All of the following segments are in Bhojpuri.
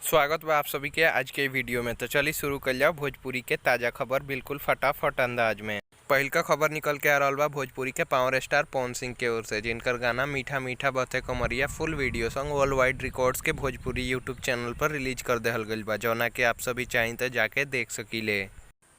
स्वागत बा आप सभी के आज के वीडियो में। तो चलिए शुरू कर जाओ भोजपुरी के ताज़ा खबर बिल्कुल फटाफट अंदाज में। पहिल का खबर निकल के आ रहा बा भोजपुरी के पावर स्टार पवन सिंह के ओर से, जिनकर गाना मीठा मीठा बथे कमरिया full video song world wide records के भोजपुरी यूट्यूब चैनल पर रिलीज कर देहल गईल बा, जौना के आप सभी चाहें तो जाके देख सकीले।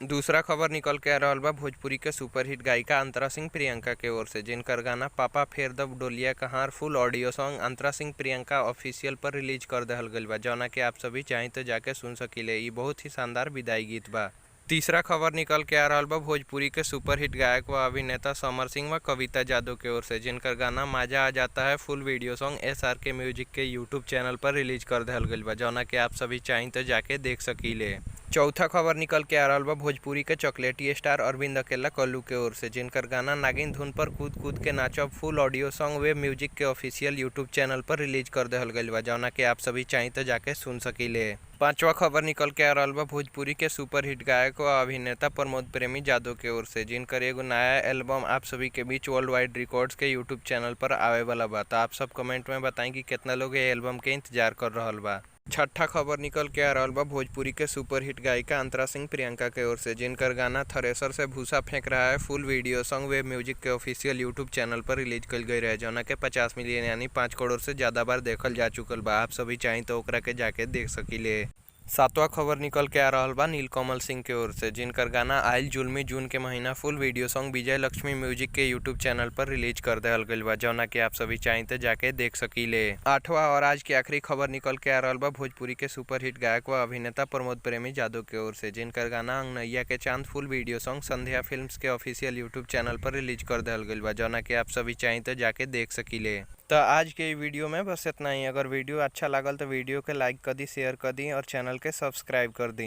दूसरा खबर निकल के आ रहा बा भोजपुरी के सुपरहिट गायिका अंतरा सिंह प्रियंका के ओर से, जिनकर गाना पापा फेर दब डोलिया कहार फुल ऑडियो सॉन्ग अंतरा सिंह प्रियंका ऑफिशियल पर रिलीज कर देहल गईल बा, जौना के आप सभी चाहें तो जाके सुन सकीले। ये बहुत ही शानदार विदाई गीत बा। तीसरा खबर निकल के आ रहा बा भोजपुरी के सुपरहिट गायक व अभिनेता समर सिंह व कविता जादव के ओर से, जिनकर गाना मजा आ जाता है फुल वीडियो सॉन्ग SRK म्यूजिक के यूट्यूब चैनल पर रिलीज कर देहल गईल बा, जौना के आप सभी चाहें तो जाके देख सकीले। चौथा खबर निकल के आ रहा बा भोजपुरी के चॉकलेटी स्टार अरविंद अकेला कल्लू के ओर से, जिनकर गाना नागिन धुन पर कूद कूद के नाचब फुल ऑडियो सॉन्ग वेब म्यूजिक के ऑफिशियल यूट्यूब चैनल पर रिलीज कर देहल गईल बा, जौना के आप सभी चाहें तो जाके सुन सकीले। पांचवा खबर निकल के आ रहा बा भोजपुरी के सुपरहिट गायक व अभिनेता प्रमोद प्रेमी जादव के ओर से, जिनकर एगो नया एल्बम आप सभी के बीच वर्ल्ड वाइड रिकॉर्ड्स के यूट्यूब चैनल पर आवे वाला बा। तो आप सब कमेंट में बताएं कि कितना लोग ये एल्बम के इंतजार कर रहा बा। छठा खबर निकल के आ रहा बा भोजपुरी के सुपरहिट गायिका अंतरा सिंह प्रियंका के ओर से, जिनकर गाना थ्रेसर से भूसा फेंक रहा है फुल वीडियो सॉन्ग वेब म्यूजिक के ऑफिशियल यूट्यूब चैनल पर रिलीज कल गई रहे, जौना के 50 मिलियन यानी 5 करोड़ से ज़्यादा बार देखल जा चुकल बा। आप सभी चाहें तो ओकरा के जाके देख सकीले। सातवां खबर निकल के आ रहा बा नीलकमल सिंह के ओर से, जिनकर गाना आइल जुल्मी जून के महीना फुल वीडियो सॉन्ग विजय लक्ष्मी म्यूजिक के यूट्यूब चैनल पर रिलीज कर देहल गईल बा, जौना के आप सभी चाहें तो जाके देख सकीले। आठवां और आज की आखिरी खबर निकल के आ रहा बा भोजपुरी के सुपरहिट गायक व अभिनेता प्रमोद प्रेमी जादव के ओर से, जिनकर गाना अंगनैया के चांद फुल वीडियो सॉन्ग संध्या फिल्म्स के ऑफिशियल यूट्यूब चैनल पर रिलीज कर देहल गईल बा, जौना के आप सभी चाहें तो जाके देख सकीले। तो आज के वीडियो में बस इतना ही। अगर वीडियो अच्छा लागल तो वीडियो के लाइक कर दी, शेयर कर दी और चैनल के सब्सक्राइब कर दी।